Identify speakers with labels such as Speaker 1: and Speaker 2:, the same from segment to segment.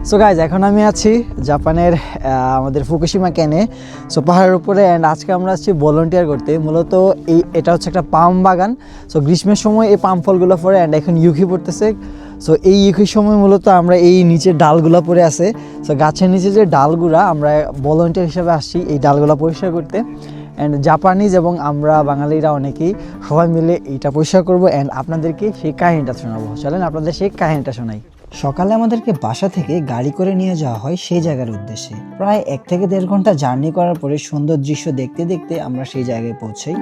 Speaker 1: So guys, এখন আমি আছি জাপানের আমাদের ফুকুশিমা কেনে। সো পাহাড়ের উপরে, অ্যান্ড আজকে আমরা আসছি ভলান্টিয়ার করতে। মূলত এটা হচ্ছে একটা পাম বাগান। সো গ্রীষ্মের সময় এই পাম ফলগুলো পড়ে, অ্যান্ড এখন ইউকি পড়তেছে। সো এই ইউকির সময় মূলত আমরা এই নিচের ডালগুলো পড়ে আছে। সো গাছের নিচে যে ডালগুলা, আমরা ভলান্টিয়ার হিসেবে আসছি এই ডালগুলো পরিষ্কার করতে। অ্যান্ড জাপানিজ এবং আমরা বাঙালিরা অনেকেই সবাই মিলে এইটা পরিষ্কার করবো, অ্যান্ড আপনাদেরকে সেই কাহিনীটা শোনাবো। চলেন আপনাদের সেই কাহিনীটা শোনাই।
Speaker 2: সকালে আমাদেরকে বাসা থেকে গাড়ি করে নিয়ে যাওয়া হয় সেই জায়গার উদ্দেশ্যে। প্রায় 1 থেকে 1.5 ঘন্টা জার্নি করার পরে সুন্দর দৃশ্য দেখতে দেখতে আমরা সেই জায়গায় পৌঁছাই।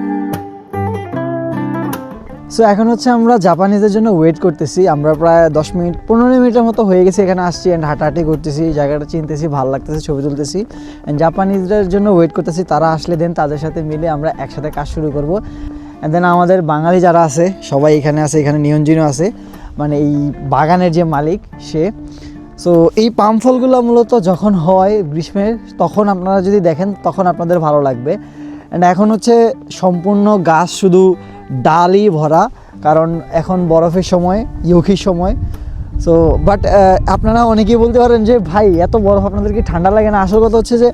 Speaker 1: সো এখন হচ্ছে আমরা জাপানিজের জন্য ওয়েট করতেছি। আমরা প্রায় 10 মিনিট 15 মিনিটের মতো হয়ে গেছে এখানে আসছি, অ্যান্ড হাঁটাহাঁটি করতেছি, জায়গাটা চিনতেছি, ভালো লাগতেছে, ছবি তুলতেছি। অ্যান্ড জাপানিজদের জন্য ওয়েট করতেছি, তারা আসলে দেন তাদের সাথে মিলে আমরা একসাথে কাজ শুরু করব। অ্যান্ড দেন আমাদের বাঙালি যারা আছে সবাই এখানে আছে, এখানে নিয়ঞ্জিনও আছে, মানে এই বাগানের যে মালিক সে। সো এই পাম ফলগুলো মূলত যখন হয় গ্রীষ্মের, তখন আপনারা যদি দেখেন তখন আপনাদের ভালো লাগবে। অ্যান্ড এখন হচ্ছে সম্পূর্ণ গাছ শুধু ডালই ভরা, কারণ এখন বরফের সময়, ইউকির সময়। সো বাট আপনারা অনেকেই বলতে পারেন যে ভাই এত বরফ আপনাদের কি ঠান্ডা লাগে না? আসল কথা হচ্ছে যে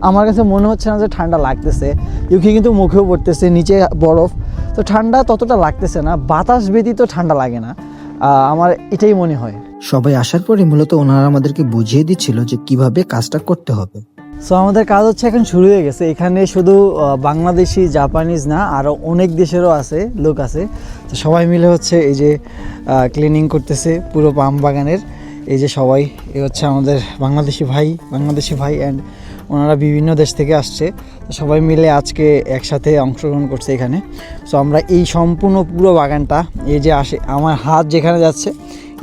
Speaker 1: আমার কাছে মনে হচ্ছে না যে ঠান্ডা লাগতেছে। ইউকি কিন্তু মুখেও পড়তেছে, নিচে বরফ, তো ঠান্ডা ততটা লাগতেছে না। বাতাস ব্যতীত ঠান্ডা লাগে না, আমার এটাই মনে হয়।
Speaker 2: সবাই আসার পরে মূলত ওনারা আমাদেরকে বুঝিয়ে দিচ্ছিল যে কিভাবে কাজটা করতে হবে।
Speaker 1: সো আমাদের কাজ হচ্ছে এখন শুরু হয়ে গেছে। এখানে শুধু বাংলাদেশি, জাপানিজ না, আরও অনেক দেশেরও আছে, লোক আছে। তো সবাই মিলে হচ্ছে এই যে ক্লিনিং করতেছে পুরো পাম বাগানের। এই যে সবাই, এই হচ্ছে আমাদের বাংলাদেশি ভাই অ্যান্ড ওনারা বিভিন্ন দেশ থেকে আসছে। তো সবাই মিলে আজকে একসাথে অংশগ্রহণ করছে এখানে। সো আমরা এই সম্পূর্ণ পুরো বাগানটা, এই যে আমার হাত যেখানে যাচ্ছে,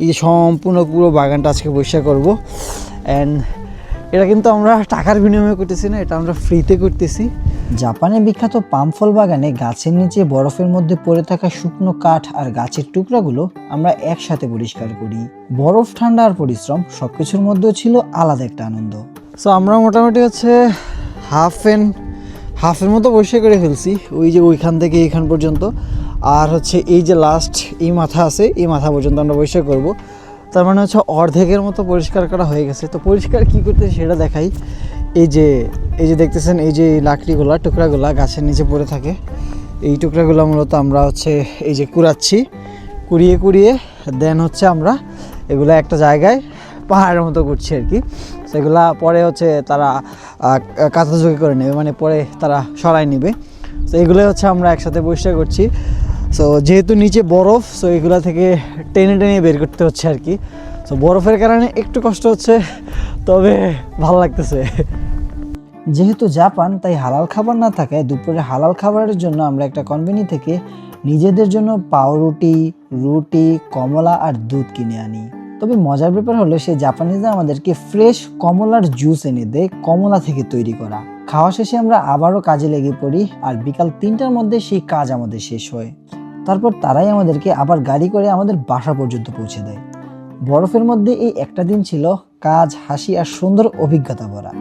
Speaker 1: এই সম্পূর্ণ পুরো বাগানটা আজকে পরিষ্কার করবো। অ্যান্ড এটা কিন্তু আমরা টাকার বিনিময়ে করতেছি না, এটা আমরা ফ্রিতে করতেছি।
Speaker 2: জাপানের বিখ্যাত পাম ফল বাগানে গাছের নিচে বরফের মধ্যে পড়ে থাকা শুকনো কাঠ আর গাছের টুকরাগুলো আমরা একসাথে পরিষ্কার করি। বরফ, ঠান্ডা আর পরিশ্রম সবকিছুর মধ্যেও ছিল আলাদা একটা আনন্দ।
Speaker 1: সো আমরা মোটামুটি হচ্ছে হাফের মতো পরিষ্কার করে ফেলছি, ওই যে ওইখান থেকে এইখান পর্যন্ত। আর হচ্ছে এই যে লাস্ট এই মাথা আছে, এই মাথা পর্যন্ত আমরা পরিষ্কার করব। তার মানে হচ্ছে অর্ধেকের মতো পরিষ্কার করা হয়ে গেছে। তো পরিষ্কার কী করতে সেটা দেখাই। এই যে দেখতেছেন, এই যে লাকড়িগুলা, টুকরাগুলা গাছের নিচে পড়ে থাকে, এই টুকরাগুলো মূলত আমরা হচ্ছে এই যে কুড়িয়ে দেন হচ্ছে আমরা এগুলো একটা জায়গায় পাহাড়ের মতো করছি আর কি। সেগুলা পরে হচ্ছে তারা কাঁচাচুকি করে নেবে, মানে পরে তারা সরাই নেবে। তো এগুলো হচ্ছে আমরা একসাথে পরিষ্কার করছি। সো যেহেতু নিচে বরফ, সো এগুলো থেকে টেনে বের করতে হচ্ছে আর কি। সো বরফের কারণে একটু কষ্ট হচ্ছে, তবে ভালো লাগতেছে।
Speaker 2: যেহেতু জাপান, তাই হালাল খাবার না থাকায় দুপুরে হালাল খাবারের জন্য আমরা একটা কোম্পানি থেকে নিজেদের জন্য পাউরুটি, রুটি, কমলা আর দুধ কিনে আনি। তবে মজার ব্যাপার হলো সেই জাপানিজরা আমাদেরকে ফ্রেশ কমলার জুস এনে দেয়, কমলা থেকে তৈরি করা। খাওয়া শেষে আমরা আবারও কাজে লেগে পড়ি, আর বিকাল 3টার মধ্যে সেই কাজ আমাদের শেষ হয়। তারপর তারাই আমাদেরকে আবার গাড়ি করে আমাদের বাসা পর্যন্ত পৌঁছে দেয়। বরফের মধ্যে এই একটা দিন ছিল কাজ, হাসি আর সুন্দর অভিজ্ঞতা ভরা।